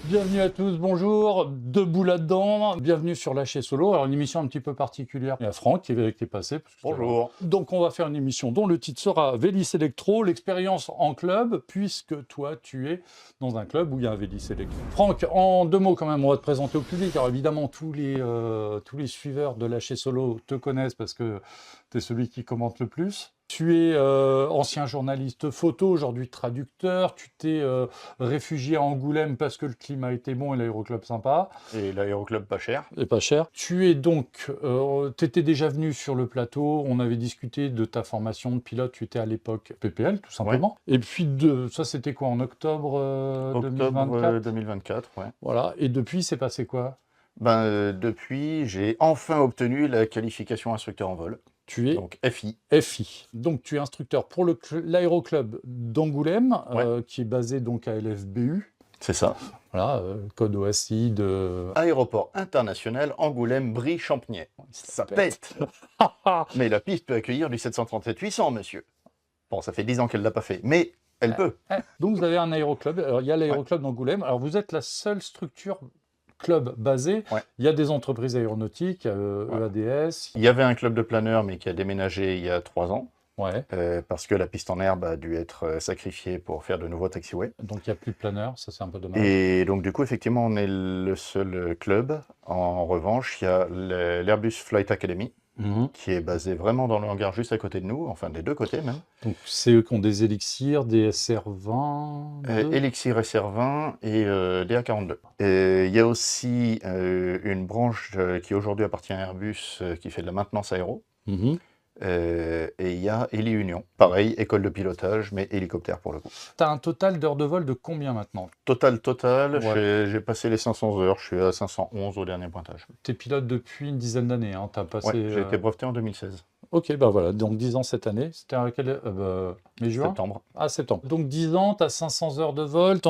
Bienvenue à tous, bonjour, debout là-dedans, bienvenue sur Lâcher Solo. Alors une émission un petit peu particulière, il y a Franck qui est passé. Bonjour. Donc on va faire une émission dont le titre sera Vélis Electro, l'expérience en club, puisque toi tu es dans un club où il y a un Vélis Electro. Franck, en deux mots quand même, on va te présenter au public. Alors évidemment tous les suiveurs de Lâcher Solo te connaissent parce que tu es celui qui commente le plus. Tu es ancien journaliste photo, aujourd'hui traducteur, tu t'es réfugié à Angoulême parce que le climat était bon et l'aéroclub sympa. Et l'aéroclub pas cher. Et pas cher. Tu es donc, tu étais déjà venu sur le plateau, on avait discuté de ta formation de pilote, tu étais à l'époque PPL tout simplement. Ouais. Et puis ça c'était quoi, en octobre, Octobre 2024 2024, ouais. Voilà, et depuis c'est passé quoi? Depuis, j'ai enfin obtenu la qualification instructeur en vol. Tu es donc FI. FI. Donc tu es instructeur pour l'aéroclub d'Angoulême, Ouais. qui est basé donc à LFBU. C'est ça. Voilà, code OSI de... Aéroport international Angoulême-Brie-Champniers. Ça pète. Mais la piste peut accueillir du 737-800, monsieur. Bon, ça fait 10 ans qu'elle ne l'a pas fait, mais elle peut. Donc vous avez un aéroclub. Alors il y a l'aéroclub d'Angoulême. Alors vous êtes la seule structure club basée. Ouais. Il y a des entreprises aéronautiques, EADS. Il y avait un club de planeurs, mais qui a déménagé il y a 3 ans. Ouais. Parce que la piste en herbe a dû être sacrifiée pour faire de nouveaux taxiways. Donc il n'y a plus de planeurs, ça c'est un peu dommage. Et donc du coup, effectivement, on est le seul club. En revanche, il y a l'Airbus Flight Academy, qui est basé vraiment dans le hangar juste à côté de nous, enfin des deux côtés même. Donc c'est eux qui ont des élixirs, des SR20 Elixir SR20 et des A42. Et il y a aussi une branche qui aujourd'hui appartient à Airbus, qui fait de la maintenance aéro. Et il y a Heli Union, pareil, école de pilotage, mais hélicoptère pour le coup. Tu as un total d'heures de vol de combien maintenant? Total, Ouais. j'ai passé les 500 heures, je suis à 511 au dernier pointage. Tu es pilote depuis une dizaine d'années, hein. T'as passé... Ouais, j'ai été breveté en 2016. Ok, bah voilà, donc 10 ans cette année. C'était à quel... mai-juin? Septembre. Ah, septembre. Donc 10 ans, tu as 500 heures de vol,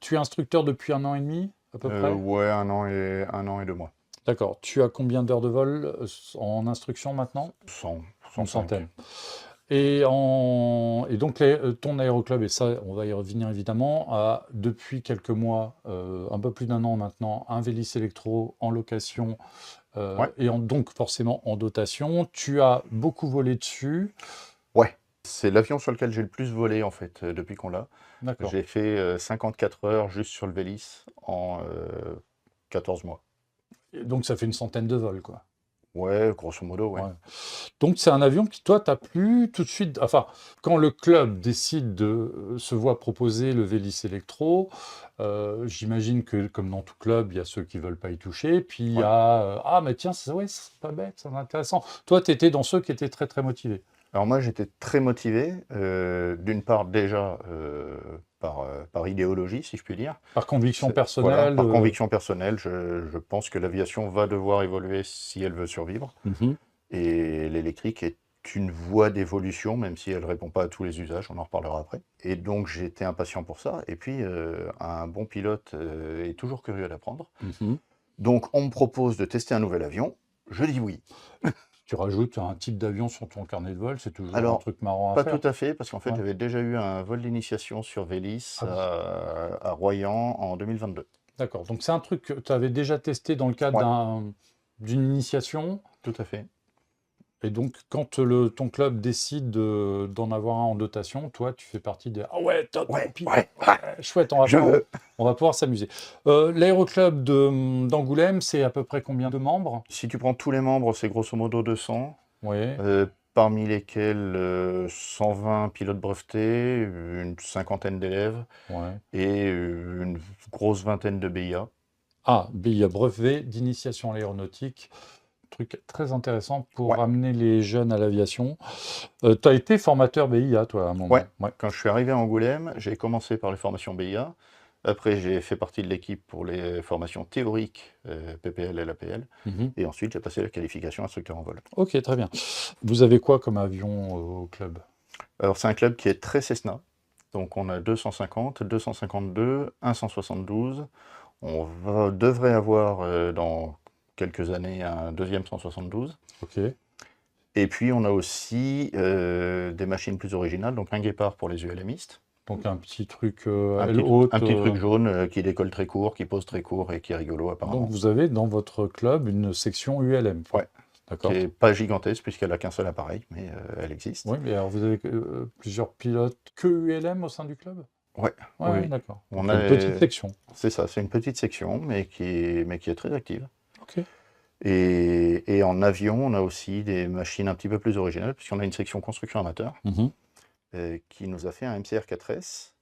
tu es instructeur depuis 1 an et demi, à peu près? Ouais, un an et 2 mois. D'accord. Tu as combien d'heures de vol en instruction maintenant? 100, Une 105. centaine. Et donc ton aéroclub, et ça on va y revenir évidemment, a depuis quelques mois, un peu plus d'un an maintenant, un Vélis Electro en location Ouais. et donc forcément en dotation. Tu as beaucoup volé dessus. Ouais, c'est l'avion sur lequel j'ai le plus volé en fait depuis qu'on l'a. D'accord. J'ai fait 54 heures juste sur le Vélis en 14 mois. Et donc ça fait une centaine de vols, quoi. Ouais, grosso modo, ouais. Donc c'est un avion qui, toi, t'a plu tout de suite. Enfin, quand le club décide de se voit proposer le Vélis Electro, j'imagine que, comme dans tout club, il y a ceux qui veulent pas y toucher. Puis il y a ah, mais tiens, c'est pas bête, c'est intéressant. Toi, tu étais dans ceux qui étaient très très motivés. Alors moi, j'étais très motivé, d'une part déjà par idéologie, si je puis dire. Par conviction Voilà, personnelle. par conviction personnelle, je pense que l'aviation va devoir évoluer si elle veut survivre. Et l'électrique est une voie d'évolution, même si elle ne répond pas à tous les usages, on en reparlera après. Et donc j'étais impatient pour ça. Et puis un bon pilote est toujours curieux d'apprendre. Donc on me propose de tester un nouvel avion, je dis oui. Tu rajoutes un type d'avion sur ton carnet de vol, c'est toujours Alors, un truc marrant à pas faire. tout à fait, parce qu'en fait j'avais déjà eu un vol d'initiation sur Vélis à Royan en 2022. D'accord, donc c'est un truc que tu avais déjà testé dans le cadre d'une initiation. Tout à fait. Et donc, quand ton club décide d'en avoir un en dotation, toi, tu fais partie des... Ah ouais, top, chouette, on va pouvoir s'amuser. L'aéroclub d'Angoulême, c'est à peu près combien de membres? Si tu prends tous les membres, c'est grosso modo 200. Oui. Parmi lesquels 120 pilotes brevetés, une cinquantaine d'élèves et une grosse vingtaine de BIA. Ah, BIA, brevet d'initiation à l'aéronautique. Truc très intéressant pour amener les jeunes à l'aviation. Tu as été formateur BIA, toi, à un moment? Ouais. Quand je suis arrivé à Angoulême, j'ai commencé par les formations BIA. Après, j'ai fait partie de l'équipe pour les formations théoriques, PPL et l'APL. Et ensuite, j'ai passé la qualification instructeur en vol. Ok, très bien. Vous avez quoi comme avion au club? Alors, c'est un club qui est très Cessna. Donc, on a 250, 252, un 172. On devrait avoir dans quelques années un deuxième 172. Ok. Et puis, on a aussi des machines plus originales, donc un Guépard pour les ULMistes. Donc un petit truc Un aile petit, haute. un petit truc jaune qui décolle très court, qui pose très court et qui est rigolo Donc apparemment. vous avez dans votre club une section ULM. Ouais, qui D'accord. est pas gigantesque puisqu'elle a qu'un seul appareil, mais elle existe. Oui, mais alors vous avez plusieurs pilotes que ULM au sein du club? Ouais, Ouais, oui. ouais, d'accord. On Donc, a une petite section. C'est ça, c'est une petite section, mais qui est très active. Ok. Et en avion, on a aussi des machines un petit peu plus originales, puisqu'on a une section construction amateur Mhm. qui nous a fait un MCR 4S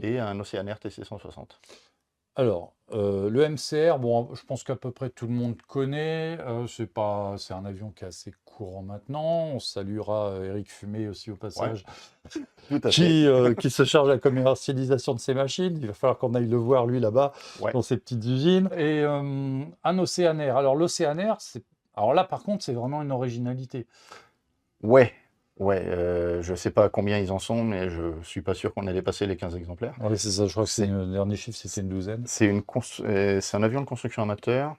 et un Oceanair TC160. Alors, le MCR, bon, je pense qu'à peu près tout le monde connaît. C'est un avion qui est assez courant maintenant. On saluera Eric Fumé aussi au passage, Tout à fait. qui se charge de la commercialisation de ces machines. Il va falloir qu'on aille le voir, lui, là-bas, Ouais. dans ses petites usines. Et un Oceanair. Alors, l'Oceanair, alors là, par contre, c'est vraiment une originalité. Ouais, je sais pas combien ils en sont, mais je suis pas sûr qu'on ait dépassé les 15 exemplaires. Oui, c'est ça, je crois que le dernier chiffre, c'était une douzaine. C'est un avion de construction amateur.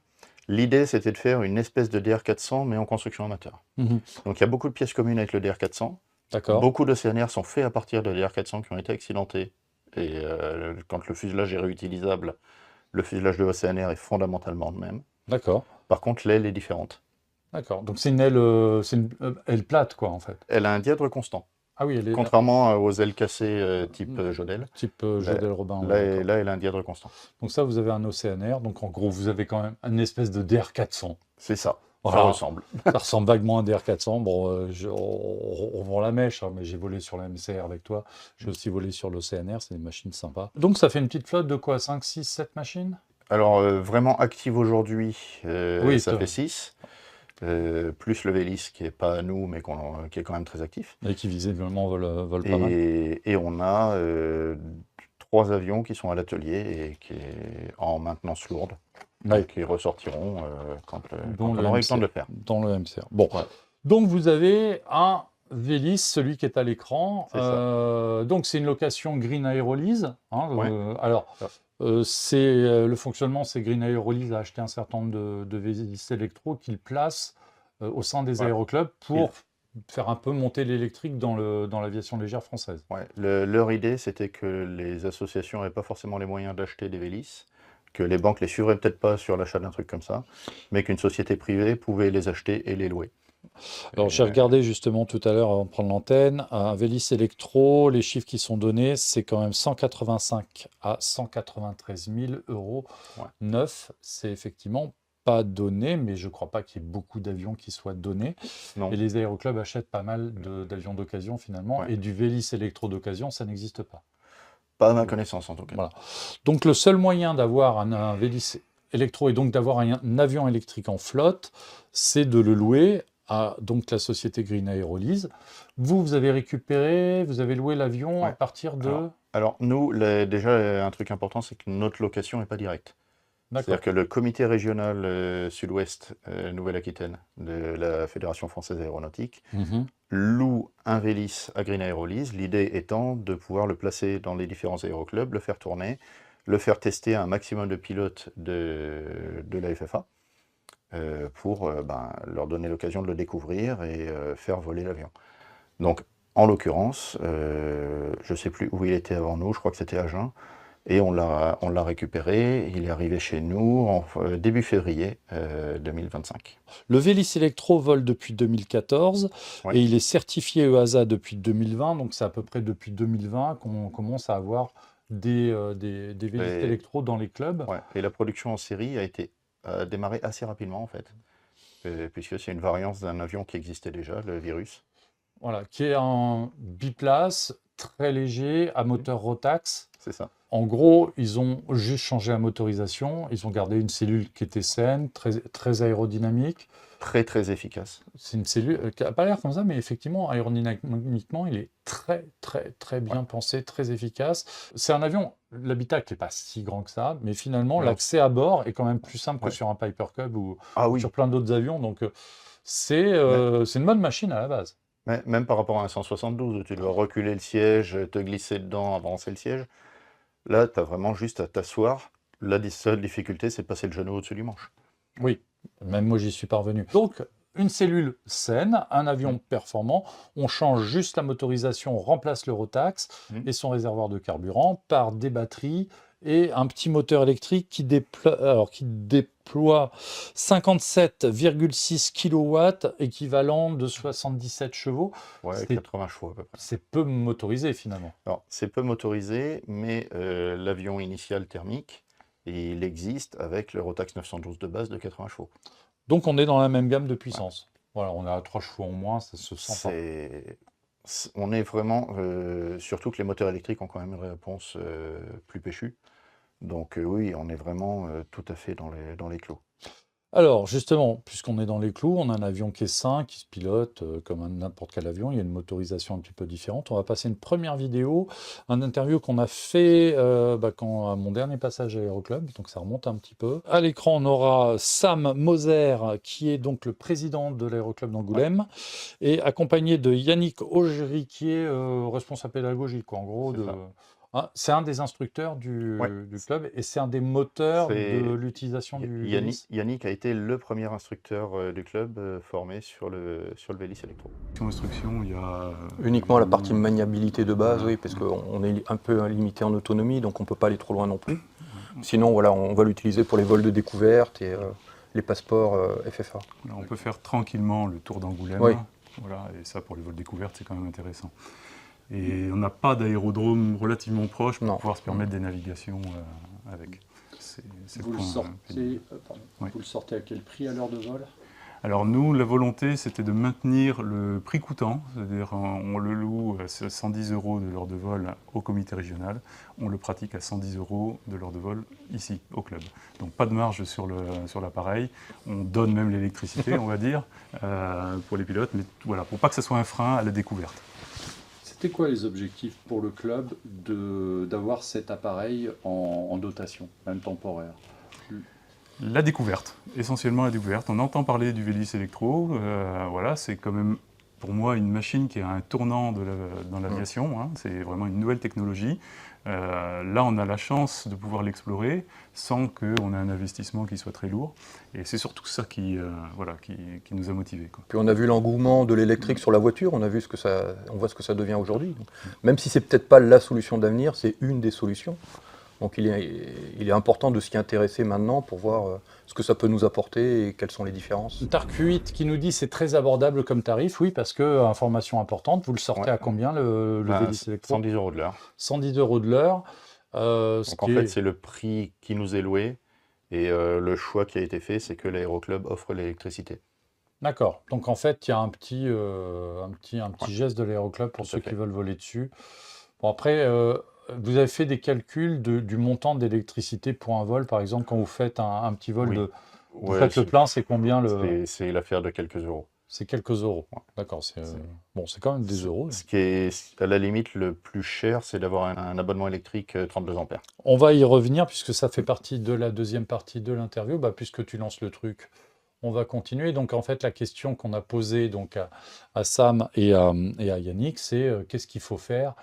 L'idée, c'était de faire une espèce de DR400, mais en construction amateur. Mhm. Donc il y a beaucoup de pièces communes avec le DR400. D'accord. Beaucoup d'Océanaires sont faits à partir de DR400 qui ont été accidentés. Et quand le fuselage est réutilisable, le fuselage de Océanaire est fondamentalement le même. D'accord. Par contre, l'aile est différente. D'accord. Donc c'est une aile, aile plate, quoi, en fait. Elle a un dièdre constant. Ah oui, elle est Contrairement aux ailes cassées type Jodel. type Jodel-Robin. Là, elle a un dièdre constant. Donc ça, vous avez un Oceanair. Donc en gros, vous avez quand même une espèce de DR400. C'est ça. Voilà. Ça ressemble. Ça ressemble vaguement à un DR400. Bon, on vend la mèche, hein, mais j'ai volé sur la MCR avec toi. J'ai aussi volé sur l'Oceanair. C'est des machines sympas. Donc ça fait une petite flotte de quoi? 5, 6, 7 machines? Alors, vraiment active aujourd'hui, Oui, ça fait 6. Plus le Vélis qui n'est pas à nous, mais qui est quand même très actif. Et qui visiblement vole pas mal. Et on a 3 avions qui sont à l'atelier et qui est en maintenance lourde. Ouais. Qui ressortiront quand Dont on le aura eu le temps de le faire. Dans le MCR. Bon, Ouais. donc vous avez un Vélis, celui qui est à l'écran. C'est ça. Donc c'est une location Green Aerolease. Hein, Ouais. Alors, le fonctionnement, c'est Green Aerolease a acheté un certain nombre de Vélis électro qu'il place au sein des Ouais. aéroclubs pour faire un peu monter l'électrique dans l'aviation légère française. Ouais. Leur idée, c'était que les associations n'avaient pas forcément les moyens d'acheter des Vélis, que les banques les suivraient peut-être pas sur l'achat d'un truc comme ça, mais qu'une société privée pouvait les acheter et les louer. Alors j'ai regardé justement tout à l'heure avant de prendre l'antenne, un Vélis électro, les chiffres qui sont donnés, c'est quand même 185 à 193 000 euros Ouais. neuf. C'est effectivement pas donné, mais je ne crois pas qu'il y ait beaucoup d'avions qui soient donnés. Non. Et les aéroclubs achètent pas mal d'avions d'occasion finalement, Ouais. et du Vélis électro d'occasion, ça n'existe pas. Pas à ma connaissance en tout cas. Voilà. Donc le seul moyen d'avoir un Vélis électro et donc d'avoir un avion électrique en flotte, c'est de le louer à donc la société Green Aerolease. Vous avez récupéré, vous avez loué l'avion à partir de... Alors nous, déjà un truc important, c'est que notre location n'est pas directe. C'est-à-dire que le comité régional Sud-Ouest Nouvelle-Aquitaine de la Fédération française aéronautique loue un Vélis à Green Aerolease, l'idée étant de pouvoir le placer dans les différents aéroclubs, le faire tourner, le faire tester à un maximum de pilotes de la FFA pour leur donner l'occasion de le découvrir et faire voler l'avion. Donc en l'occurrence, je ne sais plus où il était avant nous, je crois que c'était à Agen. Et on l'a récupéré, il est arrivé chez nous en début février 2025. Le Vélis électro vole depuis 2014 et il est certifié EASA depuis 2020, donc c'est à peu près depuis 2020 qu'on commence à avoir des Vélis électro dans les clubs. Ouais. Et la production en série a démarré assez rapidement en fait, puisque c'est une variante d'un avion qui existait déjà, le Virus. Voilà, qui est un biplace, très léger, à moteur Rotax. C'est ça. En gros, ils ont juste changé la motorisation, ils ont gardé une cellule qui était saine, très, très aérodynamique. Très très efficace. C'est une cellule qui n'a pas l'air comme ça, mais effectivement, aérodynamiquement, il est très très très bien pensé, très efficace. C'est un avion, l'habitacle n'est pas si grand que ça, mais finalement, l'accès à bord est quand même plus simple que sur un Piper Cub ou sur plein d'autres avions. Donc, c'est une bonne machine à la base. Mais même par rapport à un 172, où tu dois reculer le siège, te glisser dedans, avancer le siège, là, tu as vraiment juste à t'asseoir. La seule difficulté, c'est de passer le genou au-dessus du manche. Oui, même moi, j'y suis parvenu. Donc, une cellule saine, un avion performant, on change juste la motorisation, on remplace l'Eurotax et son réservoir de carburant par des batteries et un petit moteur électrique qui déploie 57,6 kW, équivalent de 77 chevaux. Ouais, 80 chevaux à peu près. C'est peu motorisé finalement. Alors, c'est peu motorisé, mais l'avion initial thermique, il existe avec l'Eurotax 912 de base de 80 chevaux. Donc on est dans la même gamme de puissance. Voilà, on a 3 chevaux en moins, ça se sent pas. On est vraiment, surtout que les moteurs électriques ont quand même une réponse plus péchue. Donc oui, on est vraiment tout à fait dans les clous. Alors, justement, puisqu'on est dans les clous, on a un avion qui est sain, qui se pilote comme n'importe quel avion. Il y a une motorisation un petit peu différente. On va passer une première vidéo, un interview qu'on a fait à mon dernier passage à l'Aéroclub, donc ça remonte un petit peu. À l'écran, on aura Sam Moser, qui est donc le président de l'Aéroclub d'Angoulême, et accompagné de Yannick Augery, qui est responsable pédagogique, quoi, en gros. C'est un des instructeurs du club et c'est un des moteurs de l'utilisation du Vélis. Yannick a été le premier instructeur du club formé sur le Vélis électro. Instruction, il y a uniquement la partie maniabilité de base, oui, parce qu'on est un peu limité en autonomie, donc on ne peut pas aller trop loin non plus. Sinon, voilà, on va l'utiliser pour les vols de découverte et les passeports FFA. Alors, on peut faire tranquillement le tour d'Angoulême, voilà, et ça pour les vols découvertes, c'est quand même intéressant. Et on n'a pas d'aérodrome relativement proche pour pouvoir se permettre des navigations avec. Vous le sortez à quel prix à l'heure de vol? Alors nous, la volonté, c'était de maintenir le prix coûtant, c'est-à-dire on le loue à 110 € de l'heure de vol au comité régional, on le pratique à 110 € de l'heure de vol ici, au club. Donc pas de marge sur l'appareil, on donne même l'électricité, on va dire, pour les pilotes, mais voilà, pour pas que ce soit un frein à la découverte. C'était quoi les objectifs pour le club d'avoir cet appareil en dotation, même temporaire? La découverte, essentiellement la découverte. On entend parler du Vélis électro, voilà, c'est quand même pour moi une machine qui a un tournant dans l'aviation, hein, c'est vraiment une nouvelle technologie. Là, on a la chance de pouvoir l'explorer sans qu'on ait un investissement qui soit très lourd. Et c'est surtout ça qui nous a motivés, quoi. Puis on a vu l'engouement de l'électrique sur la voiture, on voit ce que ça devient aujourd'hui. Même si c'est peut-être pas la solution d'avenir, c'est une des solutions. Donc il est important de s'y intéresser maintenant pour voir ce que ça peut nous apporter et quelles sont les différences. Tark 8 qui nous dit c'est très abordable comme tarif, oui, parce que, information importante, vous le sortez à combien le Vélis électro? 110 € de l'heure. 110 € de l'heure. Donc en fait, c'est le prix qui nous est loué et le choix qui a été fait, c'est que l'Aéroclub offre l'électricité. D'accord. Donc en fait, il y a un petit geste de l'Aéroclub pour ceux qui veulent voler dessus. Bon, après, vous avez fait des calculs du montant d'électricité pour un vol, par exemple, quand vous faites un petit vol vous faites le plein, c'est combien C'est l'affaire de quelques euros. C'est quelques euros. D'accord. C'est quand même des euros. Ce qui est à la limite le plus cher, c'est d'avoir un abonnement électrique 32 ampères. On va y revenir puisque ça fait partie de la deuxième partie de l'interview. Puisque tu lances le truc, on va continuer. Donc en fait, la question qu'on a posée donc à Sam et à Yannick, c'est qu'est-ce qu'il faut faire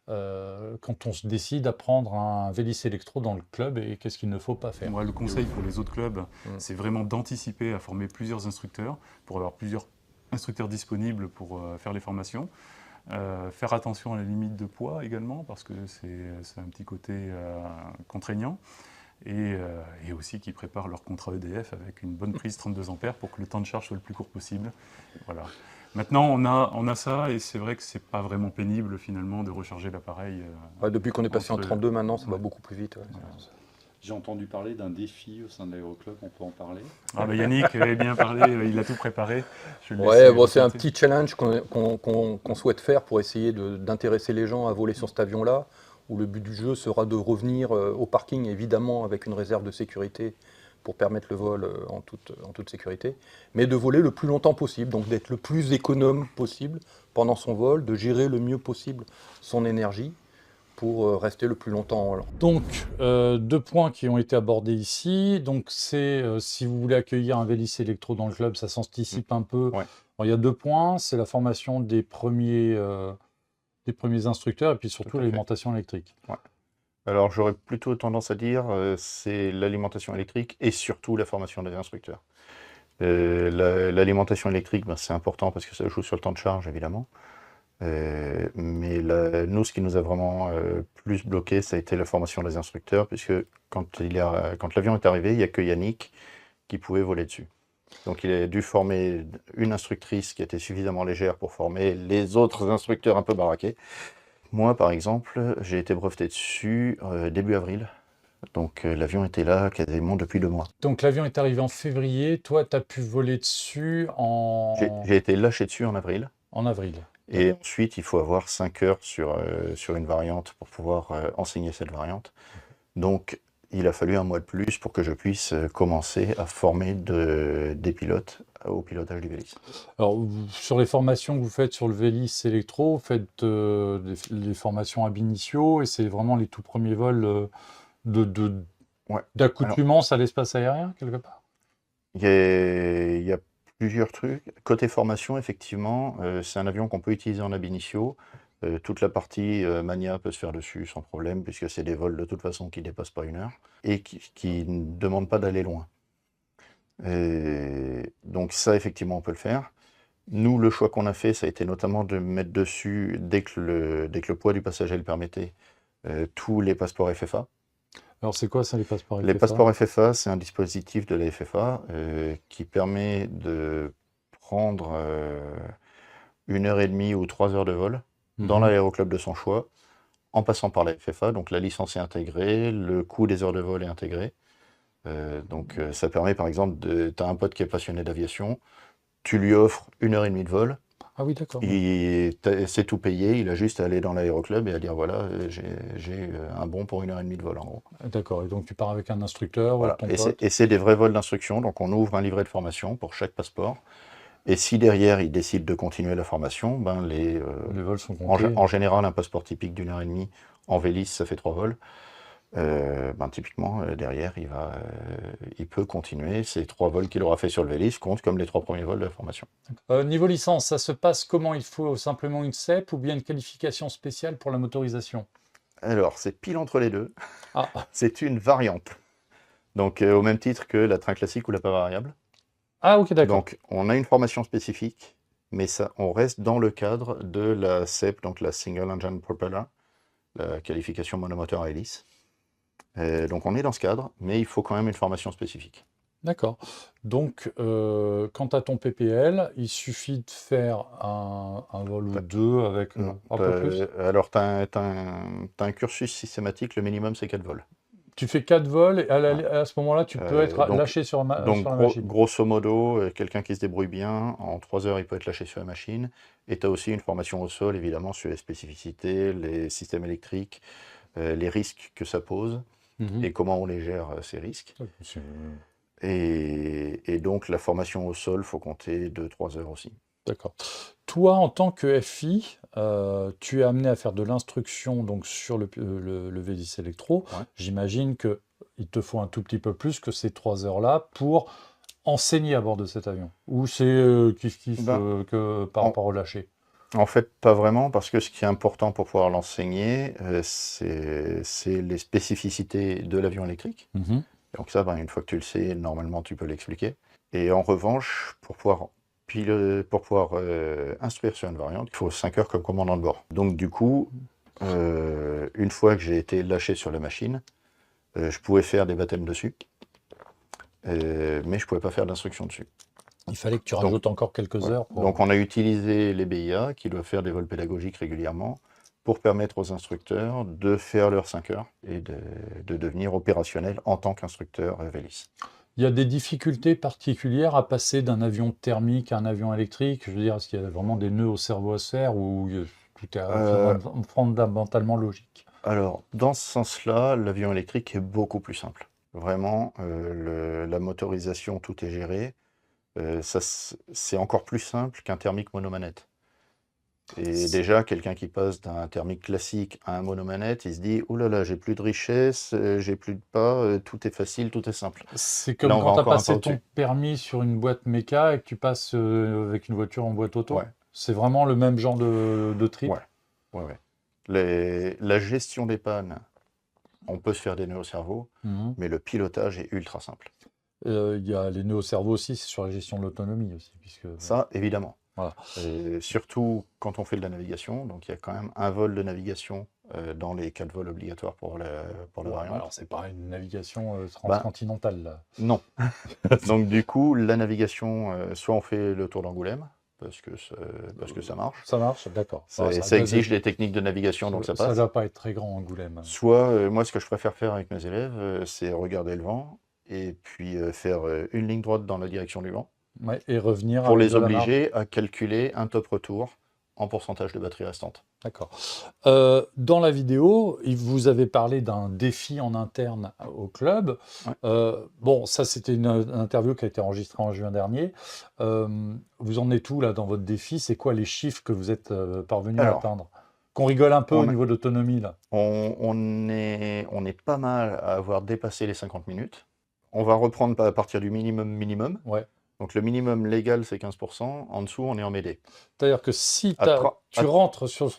quand on se décide à prendre un Vélis électro dans le club et qu'est-ce qu'il ne faut pas faire? Moi, le conseil pour les autres clubs, c'est vraiment d'anticiper à former plusieurs instructeurs pour avoir plusieurs instructeurs disponibles pour faire les formations. Faire attention à la limite de poids également, parce que c'est un petit côté contraignant. Et aussi qui préparent leur contrat EDF avec une bonne prise 32 ampères pour que le temps de charge soit le plus court possible. Voilà. Maintenant, on a ça, et c'est vrai que c'est pas vraiment pénible finalement de recharger l'appareil. Depuis qu'on est passé en 32 maintenant, ça va beaucoup plus vite. Voilà. J'ai entendu parler d'un défi au sein de l'Aéroclub, on peut en parler? Yannick avait bien parlé, il a tout préparé. C'est un petit challenge qu'on souhaite faire pour essayer d'intéresser les gens à voler sur cet avion-là, où le but du jeu sera de revenir au parking, évidemment avec une réserve de sécurité pour permettre le vol en toute sécurité, mais de voler le plus longtemps possible, donc d'être le plus économe possible pendant son vol, de gérer le mieux possible son énergie pour rester le plus longtemps en vol. Donc, 2 points qui ont été abordés ici. Donc, c'est si vous voulez accueillir un Vélis électro dans le club, ça s'anticipe un peu. Ouais. Alors, il y a 2 points, c'est la formation des premiers instructeurs et puis surtout l'alimentation électrique. Ouais. Alors, j'aurais plutôt tendance à dire c'est l'alimentation électrique et surtout la formation des instructeurs. L'alimentation électrique, ben, c'est important parce que ça joue sur le temps de charge, évidemment. Mais nous, ce qui nous a vraiment plus bloqué, ça a été la formation des instructeurs, puisque quand l'avion est arrivé, il n'y a que Yannick qui pouvait voler dessus. Donc il a dû former une instructrice qui était suffisamment légère pour former les autres instructeurs un peu baraqués. Moi, par exemple, j'ai été breveté dessus début avril. Donc l'avion était là quasiment depuis 2 mois. Donc l'avion est arrivé en février, toi tu as pu voler dessus J'ai été lâché dessus en avril. en avril. Et ensuite, il faut avoir 5 heures sur une variante pour pouvoir enseigner cette variante. Donc, il a fallu 1 mois de plus pour que je puisse commencer à former des pilotes au pilotage du Vélis. Alors, sur les formations que vous faites sur le Vélis Electro, vous faites les formations ab initio et c'est vraiment les tout premiers vols Ouais. d'accoutumance à l'espace aérien, quelque part? Il y a plusieurs trucs. Côté formation, effectivement, c'est un avion qu'on peut utiliser en ab initio. Toute la partie mania peut se faire dessus sans problème, puisque c'est des vols de toute façon qui ne dépassent pas 1 heure et qui ne demandent pas d'aller loin. Donc ça, effectivement, on peut le faire. Nous, le choix qu'on a fait, ça a été notamment de mettre dessus, dès que le poids du passager le permettait, tous les passeports FFA. Alors, c'est quoi ça, les passeports Les FFA? passeports FFA, c'est un dispositif de la FFA qui permet de prendre 1h30 ou 3 heures de vol dans l'aéroclub de son choix, en passant par la FFA. Donc la licence est intégrée, le coût des heures de vol est intégré. Donc ça permet par exemple, tu as un pote qui est passionné d'aviation, tu lui offres 1h30 de vol. Ah oui, d'accord. C'est tout payé, il a juste à aller dans l'aéroclub et à dire voilà, j'ai un bon pour 1h30 de vol en gros. D'accord, et donc tu pars avec un instructeur, Voilà. ton pote. Et c'est des vrais vols d'instruction, donc on ouvre un livret de formation pour chaque passeport. Et si derrière il décide de continuer la formation, ben Les vols sont comptés. en général un passeport typique d'1h30 en Vélis, ça fait 3 vols. Typiquement derrière il peut continuer. Ces 3 vols qu'il aura fait sur le Vélis comptent comme les 3 premiers vols de la formation. Niveau licence, ça se passe comment? Il faut simplement une CEP ou bien une qualification spéciale pour la motorisation? Alors c'est pile entre les deux. Ah, C'est une variante. Donc au même titre que la train classique ou la pas variable. ah ok, d'accord. Donc on a une formation spécifique, mais ça, on reste dans le cadre de la CEP, donc la Single Engine Propeller, la qualification monomoteur à hélice. Donc on est dans ce cadre, mais il faut quand même une formation spécifique. D'accord. Donc, quand tu as ton PPL, il suffit de faire un vol ou deux avec un peu plus. Alors tu as un cursus systématique, le minimum c'est 4 vols. Tu fais 4 vols et à ce moment-là, tu peux être donc- lâché sur la Donc machine. grosso modo, quelqu'un qui se débrouille bien, en 3 heures il peut être lâché sur la machine. Et tu as aussi une formation au sol, évidemment, sur les spécificités, les systèmes électriques, les risques que ça pose Mhm. et comment on les gère ces risques. C'est- Et donc la formation au sol, faut compter 2-3 heures aussi. D'accord. Toi, en tant que FI, tu es amené à faire de l'instruction donc sur le Vélis Electro. Ouais. J'imagine qu'il te faut un tout petit peu plus que ces 3 heures-là pour enseigner à bord de cet avion. Ou c'est kiff-kiff Ben, que par rapport au lâcher? En fait, pas vraiment, parce que ce qui est important pour pouvoir l'enseigner, c'est les spécificités de l'avion électrique. Mhm. Donc ça, ben, une fois que tu le sais, normalement, tu peux l'expliquer. Et en revanche, pour pouvoir instruire sur une variante, il faut 5 heures comme commandant de bord. Donc du coup, une fois que j'ai été lâché sur la machine, je pouvais faire des baptêmes dessus, mais je ne pouvais pas faire d'instruction dessus. Il fallait que tu rajoutes encore quelques heures. Donc on a utilisé les BIA qui doivent faire des vols pédagogiques régulièrement pour permettre aux instructeurs de faire leurs 5 heures et de devenir opérationnels en tant qu'instructeur Vélis. Il y a des difficultés particulières à passer d'un avion thermique à un avion électrique. Je veux dire, est-ce qu'il y a vraiment des nœuds au cerveau à se faire ou tout est fondamentalement logique? Alors, dans ce sens-là, l'avion électrique est beaucoup plus simple. Vraiment, la motorisation, tout est géré. C'est encore plus simple qu'un thermique monomanette. Et déjà, quelqu'un qui passe d'un thermique classique à un monomanette, il se dit « Oh là là, j'ai plus de richesse, j'ai plus de pas, tout est facile, tout est simple. » C'est comme Là, on quand va tu as encore un passé pas ton au-dessus. permis sur une boîte méca et que tu passes avec une voiture en boîte auto. Ouais. C'est vraiment le même genre de trip. Ouais. La gestion des pannes, on peut se faire des nœuds au cerveau, Mhm. mais le pilotage est ultra simple. Il y a les nœuds au cerveau aussi, c'est sur la gestion de l'autonomie aussi. Puisque, Ça, évidemment. voilà. Surtout quand on fait de la navigation. Donc il y a quand même un vol de navigation dans les 4 vols obligatoires pour la variante. Alors, c'est pas une navigation transcontinentale, là. Non. Donc du coup, la navigation, soit on fait le tour d'Angoulême, parce que ça marche. Ça marche, d'accord. Ça exige des techniques de navigation, donc ça passe. Ça doit pas être très grand, Angoulême. Soit, moi, ce que je préfère faire avec mes élèves, c'est regarder le vent et puis faire une ligne droite dans la direction du vent. Ouais, et revenir Pour avec les de la marge. obliger à calculer un top retour en pourcentage de batterie restante. D'accord. Dans la vidéo, vous avez parlé d'un défi en interne au club. Ouais. Bon, ça, c'était une interview qui a été enregistrée en juin dernier. Vous en êtes où, là, dans votre défi? C'est quoi les chiffres que vous êtes parvenus à atteindre? Qu'on rigole un peu au niveau de l'autonomie, là. On est pas mal à avoir dépassé les 50 minutes. On va reprendre à partir du minimum. Ouais. Donc le minimum légal, c'est 15%. En dessous, on est en mêlée. C'est-à-dire que si tu rentres sur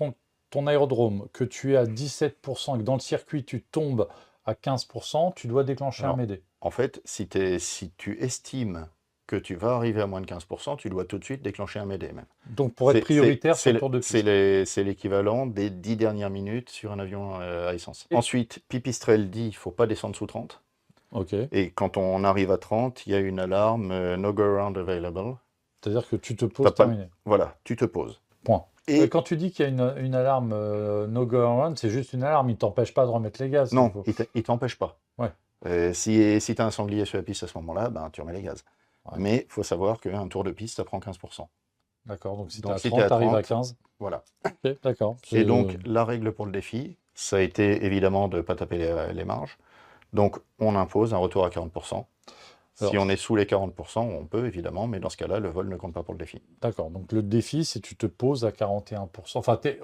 ton aérodrome, que tu es à 17% et que dans le circuit, tu tombes à 15%, tu dois déclencher un Médé. En fait, si tu estimes que tu vas arriver à moins de 15%, tu dois tout de suite déclencher un Médé même. Donc pour être prioritaire sur le tour de piste. C'est l'équivalent des 10 dernières minutes sur un avion à essence. Ensuite, Pipistrel dit qu'il ne faut pas descendre sous 30. Okay. Et quand on arrive à 30, il y a une alarme no go around available. C'est-à-dire que tu te poses, terminé. Voilà, tu te poses. Point. Et quand tu dis qu'il y a une alarme no go around, c'est juste une alarme, il ne t'empêche pas de remettre les gaz. Non, il ne t'empêche pas. Ouais. Si tu as un sanglier sur la piste à ce moment-là, ben, tu remets les gaz. Ouais. Mais il faut savoir qu'un tour de piste, ça prend 15%. D'accord, donc si tu es à 30, tu arrives à 15. Voilà. Okay, d'accord. Et donc, la règle pour le défi, ça a été évidemment de ne pas taper les marges. Donc, on impose un retour à 40%. Si on est sous les 40%, on peut évidemment, mais dans ce cas-là, le vol ne compte pas pour le défi. D'accord, donc le défi, c'est tu te poses à 41%. Enfin, t'es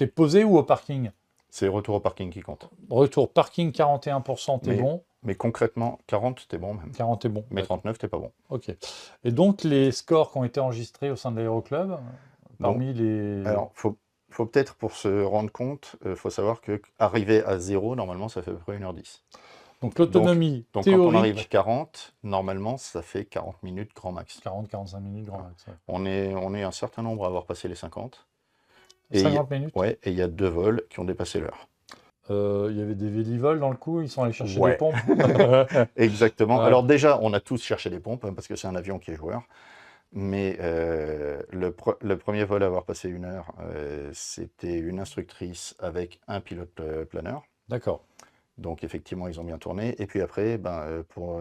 posé ou au parking? C'est retour au parking qui compte. Retour parking, 41%, t'es bon. Mais concrètement, 40, t'es bon même. 40, t'es bon. Mais 39, t'es pas bon. Ok. Et donc, les scores qui ont été enregistrés au sein de l'aéroclub, parmi les... Alors, faut peut-être, pour se rendre compte, faut savoir qu'arriver à 0, normalement, ça fait à peu près 1h10. Donc l'autonomie donc théorique... quand on arrive à 40, normalement, ça fait 40 minutes grand max. 40-45 minutes grand max, ouais. On est un certain nombre à avoir passé les 50. 50 minutes? Ouais, et il y a 2 vols qui ont dépassé l'heure. Il y avait des vélivoles dans le coup, ils sont allés chercher des pompes. Exactement. Ouais. Alors déjà, on a tous cherché des pompes, parce que c'est un avion qui est joueur. Mais le premier vol à avoir passé 1 heure, c'était une instructrice avec un pilote planeur. D'accord. Donc effectivement, ils ont bien tourné. Et puis après, pour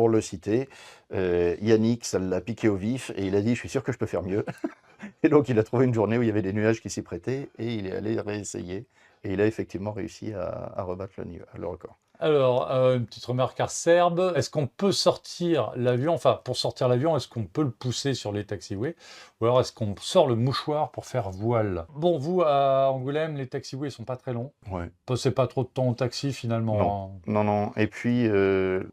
le citer, Yannick, ça l'a piqué au vif et il a dit « je suis sûr que je peux faire mieux ». Et donc il a trouvé une journée où il y avait des nuages qui s'y prêtaient et il est allé réessayer. Et il a effectivement réussi à rebattre le record. Alors, une petite remarque acerbe, est-ce qu'on peut sortir l'avion, enfin pour sortir l'avion, est-ce qu'on peut le pousser sur les taxiways? Ou alors est-ce qu'on sort le mouchoir pour faire voile? Bon, vous, à Angoulême, les taxiways ne sont pas très longs. Ouais. Passez pas trop de temps au taxi finalement. Non. Et puis,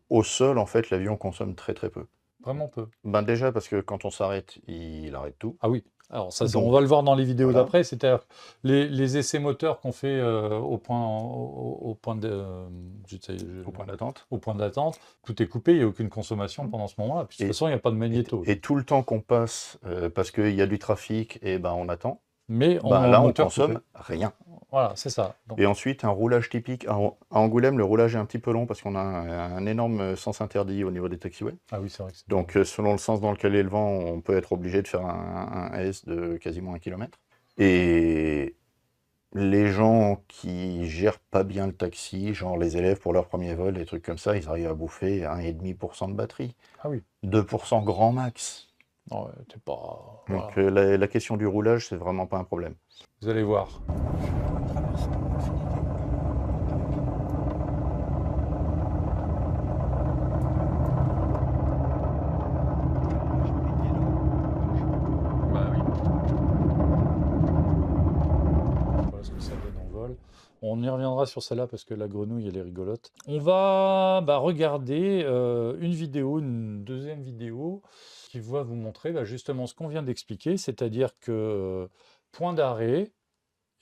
au sol, en fait, l'avion consomme très très peu. Vraiment peu? Déjà parce que quand on s'arrête, il arrête tout. Ah oui. Alors ça, on va le voir dans les vidéos d'après, c'est-à-dire les essais moteurs qu'on fait au point d'attente. Au point d'attente, tout est coupé, il n'y a aucune consommation pendant ce moment-là. Puis de toute façon, il n'y a pas de magnéto. Et tout le temps qu'on passe, parce qu'il y a du trafic, et on attend. Mais là, on consomme rien. Voilà, c'est ça. Donc... Et ensuite, un roulage typique. À Angoulême, le roulage est un petit peu long parce qu'on a un énorme sens interdit au niveau des taxiways. Ah oui, c'est vrai. Donc, selon le sens dans lequel est le vent, on peut être obligé de faire un S de quasiment 1 km. Et les gens qui gèrent pas bien le taxi, genre les élèves pour leur premier vol, des trucs comme ça, ils arrivent à bouffer 1,5% de batterie. Ah oui. 2% grand max. Non, t'es pas... Donc la question du roulage, c'est vraiment pas un problème. Vous allez voir. Bah oui. Voilà ce que ça donne en vol. On y reviendra sur celle-là parce que la grenouille, elle est rigolote. On va regarder une vidéo, une deuxième vidéo qui va vous montrer justement ce qu'on vient d'expliquer, c'est-à-dire que point d'arrêt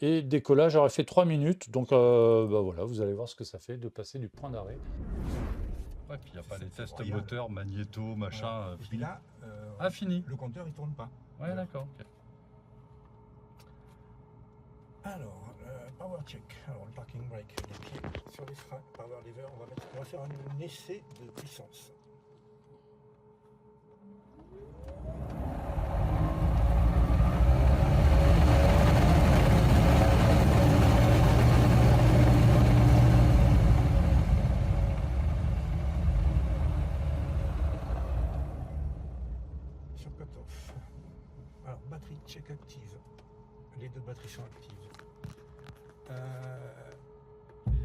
et décollage aurait fait 3 minutes. Donc voilà, vous allez voir ce que ça fait de passer du point d'arrêt. Ouais, puis il n'y a pas les tests regarde. moteur, magnéto, machin. Et puis là, fini. le compteur il tourne pas. Ouais, d'accord. Ok. Alors, power check. Alors, le parking brake, les pieds sur les freins, power lever. On va faire un essai de puissance. Sur cut-off. Alors, batterie check active. Les deux batteries sont actives.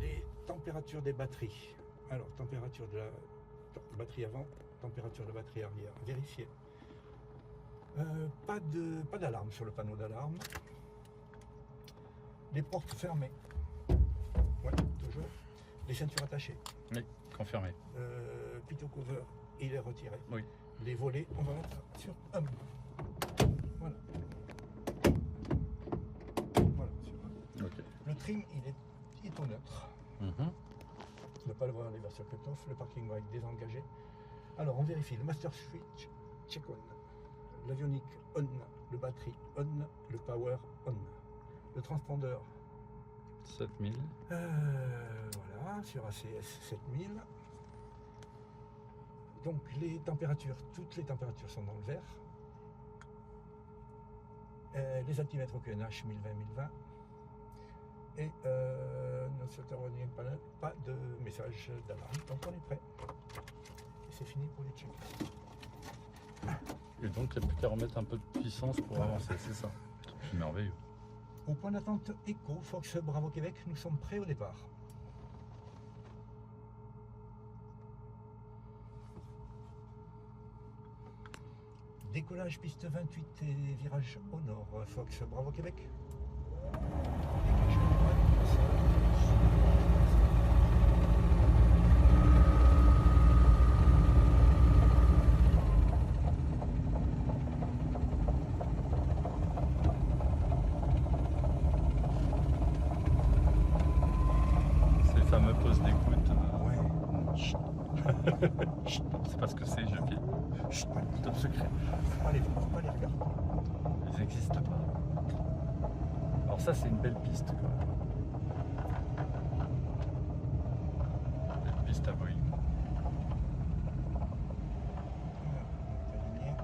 Les températures des batteries. Alors, température de la batterie avant, température de la batterie arrière. Vérifiez. Pas d'alarme sur le panneau d'alarme. Les portes fermées. Ouais, toujours. Les ceintures attachées. Oui, confirmé. Pitot cover, il est retiré. Oui. Les volets, on va mettre sur un. Voilà. Voilà, sur un. Ok. Le trim, il est au neutre. Mhm. On ne va pas le voir les versions cut-off. Le parking brake désengagé. Alors, on vérifie. Le master switch, check on. L'avionique on. Le batterie on. Le power on. Le transpondeur, 7000. voilà, sur ACS 7000. Donc, les températures, toutes les températures sont dans le vert. Les altimètres au QNH 1020-1020. Et notre warning panel, pas de message d'alarme. Donc on est prêt. Et c'est fini pour les checks. Et donc, il n'y a plus qu'à remettre un peu de puissance pour avancer, c'est ça. C'est merveilleux. Au point d'attente Echo, Fox Bravo Québec, nous sommes prêts au départ. Décollage piste 28 et virage au nord, Fox Bravo Québec. Dégagement Ces fameux postes d'écoute. Ouais. Chut. C'est pas ce que c'est, je filme. Chut, top secret. Faut pas les regarder. Ils n'existent pas. Alors ça, c'est une belle piste, quand même. Belle piste à Boeing. Voilà, on est aligné.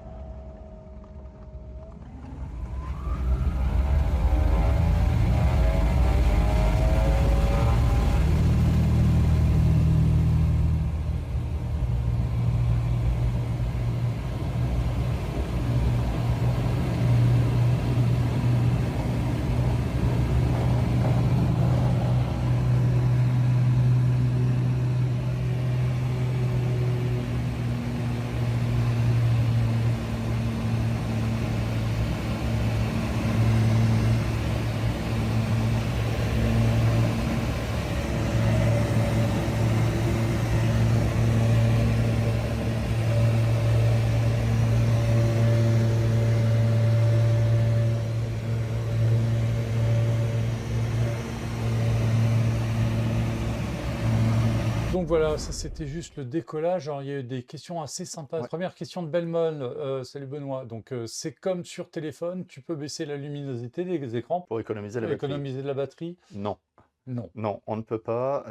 Donc voilà, ça c'était juste le décollage. Alors, il y a eu des questions assez sympas. Ouais. Première question de Belmol. Salut Benoît. Donc c'est comme sur téléphone, tu peux baisser la luminosité des écrans Pour économiser la pour batterie. économiser de la batterie. Non, Non. non, on ne peut pas.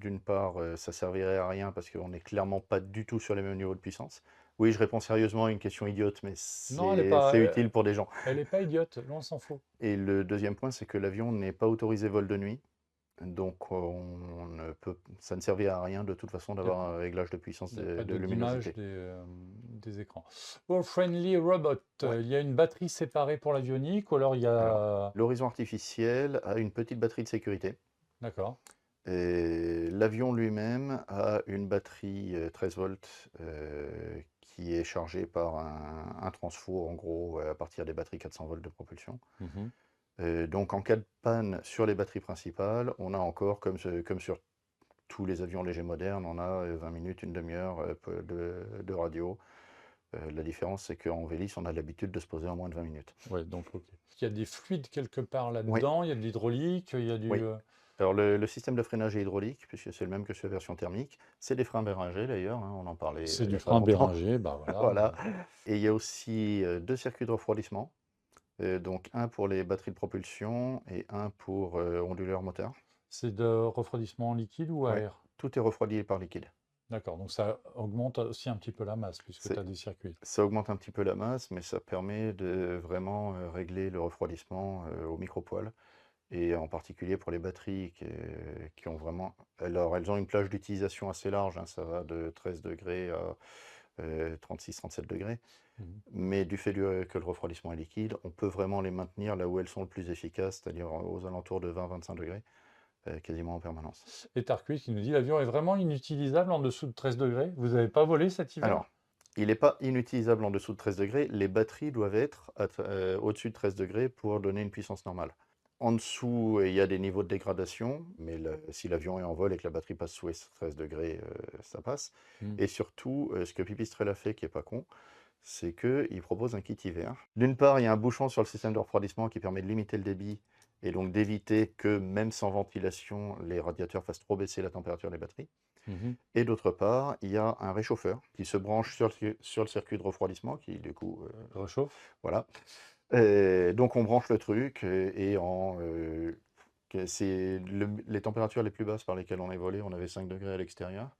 D'une part, ça servirait à rien parce qu'on n'est clairement pas du tout sur les mêmes niveaux de puissance. Oui, je réponds sérieusement à une question idiote, mais Non, elle est pas- c'est utile pour des gens. Elle n'est pas idiote, là on s'en fout. Et le deuxième point, c'est que l'avion n'est pas autorisé vol de nuit. Donc ça ne servira à rien de toute façon d'avoir un réglage de puissance Il n'y a pas de d'image luminosité. des écrans. World Friendly Robot, Ouais. il y a une batterie séparée pour l'avionique ou alors il y a... L'horizon artificiel a une petite batterie de sécurité. D'accord. Et l'avion lui-même a une batterie 13 volts qui est chargée par un transfo en gros à partir des batteries 400 volts de propulsion. Mhm. Donc en cas de panne sur les batteries principales, on a encore, comme sur tous les avions légers modernes, on a 20 minutes, une demi-heure de radio. La différence, c'est qu'en Vélis, on a l'habitude de se poser en moins de 20 minutes. Ouais, donc ok. Il y a des fluides quelque part là-dedans, il y a de l'hydraulique, il y a du... Oui. Alors le système de freinage est hydraulique, puisque c'est le même que sur la version thermique. C'est des freins Béringer d'ailleurs, hein, on en parlait. C'est il y du a pas frein longtemps. Béringer, bah voilà. Voilà. Et il y a aussi 2 circuits de refroidissement. Donc un pour les batteries de propulsion et un pour onduleur moteur. C'est de refroidissement liquide ou à Ouais. air? Tout est refroidi par liquide. D'accord, donc ça augmente aussi un petit peu la masse, puisque C'est- tu as des circuits. Ça augmente un petit peu la masse, mais ça permet de vraiment régler le refroidissement au micro-poil. Et en particulier pour les batteries qui ont vraiment... Alors, elles ont une plage d'utilisation assez large, hein, ça va de 13 degrés à 36-37 degrés. Mhm. Mais du fait que le refroidissement est liquide, on peut vraiment les maintenir là où elles sont le plus efficaces, c'est-à-dire aux alentours de 20-25 degrés, quasiment en permanence. Et Tarquis qui nous dit l'avion est vraiment inutilisable en dessous de 13 degrés. Vous n'avez pas volé cet hiver? Alors, il n'est pas inutilisable en dessous de 13 degrés, les batteries doivent être au-dessus de 13 degrés pour donner une puissance normale. En dessous, il y a des niveaux de dégradation, mais si l'avion est en vol et que la batterie passe sous les 13 degrés, ça passe. Et surtout, ce que Pipistrel a fait, qui n'est pas con, c'est qu'il propose un kit hiver. D'une part, il y a un bouchon sur le système de refroidissement qui permet de limiter le débit et donc d'éviter que, même sans ventilation, les radiateurs fassent trop baisser la température des batteries. Et d'autre part, il y a un réchauffeur qui se branche sur le circuit de refroidissement, qui du coup... Réchauffe. Voilà. Donc on branche le truc c'est les températures les plus basses par lesquelles on est volé, on avait 5 degrés à l'extérieur,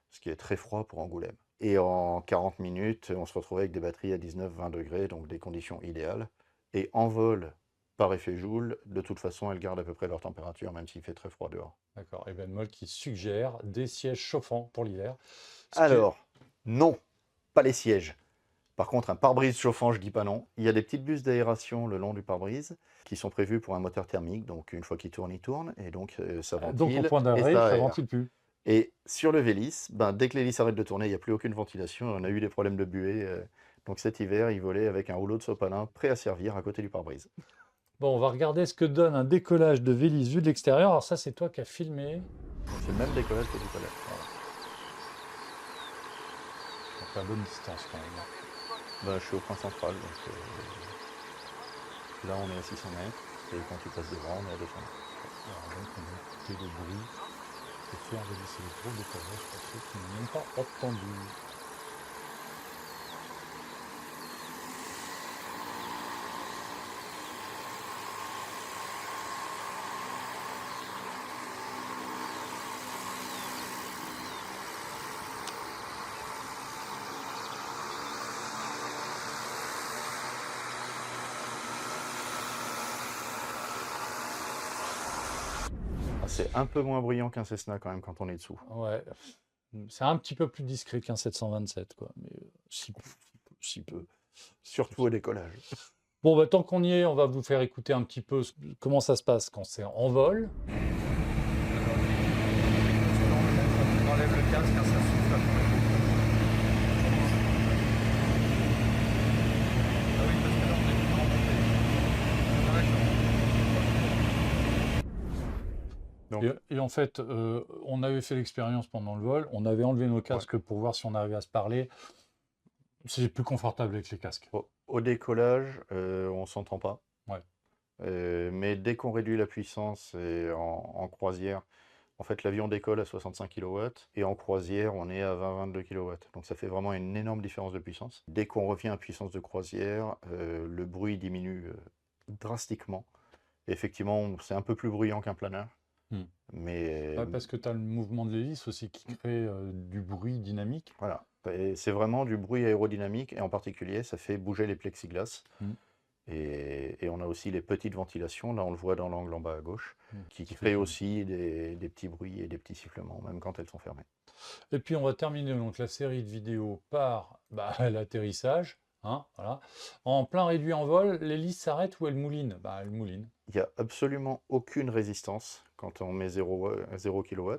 ce qui est très froid pour Angoulême. Et en 40 minutes, on se retrouvait avec des batteries à 19-20 degrés, donc des conditions idéales. Et en vol, par effet Joule, de toute façon, elles gardent à peu près leur température, même s'il fait très froid dehors. D'accord. Et Ben Moll qui suggère des sièges chauffants pour l'hiver. Ce qui est- Alors, non, pas les sièges. Par contre, un pare-brise chauffant, je dis pas non. Il y a des petites buses d'aération le long du pare-brise qui sont prévues pour un moteur thermique. Donc, une fois qu'il tourne, il tourne. Et donc, ça ventile. Donc au point et d'arrêt, ça ça aère. ventile plus. Et sur le Vélis, dès que l'hélice arrête de tourner, il n'y a plus aucune ventilation. On a eu des problèmes de buée. Donc cet hiver, il volait avec un rouleau de sopalin prêt à servir à côté du pare-brise. Bon, on va regarder ce que donne un décollage de Vélis vu de l'extérieur. Alors ça, c'est toi qui as filmé. C'est le même décollage que tout à l'heure. Donc à bonne distance quand même. Je suis au point central. Donc, là, on est à 600 mètres. Et quand tu passes devant, on est à 200 mètres. Alors donc on va écouter le bruit et faire Vélis électro décollage pour ceux qui n'ont même pas entendu. C'est un peu moins bruyant qu'un Cessna quand même quand on est dessous. Ouais, c'est un petit peu plus discret qu'un 727, quoi. Mais si peu. Surtout au décollage. Bon, bah, tant qu'on y est, on va vous faire écouter un petit peu comment ça se passe quand c'est en vol. On enlève le casque, ça souffle après. Ah oui, parce que là, on est plus en montée. Donc, Et en fait, on avait fait l'expérience pendant le vol, on avait enlevé nos casques pour voir si on arrivait à se parler. C'est plus confortable avec les casques. au décollage, on s'entend pas. Ouais. Mais dès qu'on réduit la puissance et en croisière, en fait l'avion décolle à 65 kW et en croisière on est à 20-22 kW. Donc ça fait vraiment une énorme différence de puissance. Dès qu'on revient à puissance de croisière, le bruit diminue drastiquement. Et effectivement, c'est un peu plus bruyant qu'un planeur. Mais Ouais, parce que tu as le mouvement de l'hélice aussi qui crée du bruit dynamique. voilà. Et c'est vraiment du bruit aérodynamique et en particulier ça fait bouger les plexiglas. Et on a aussi les petites ventilations, là on le voit dans l'angle en bas à gauche, qui créent aussi des petits bruits et des petits sifflements, même quand elles sont fermées. Et puis on va terminer donc la série de vidéos par l'atterrissage. Hein, voilà. En plein réduit en vol, l'hélice s'arrête ou elle mouline? Elle mouline. Il n'y a absolument aucune résistance quand on met 0 kW.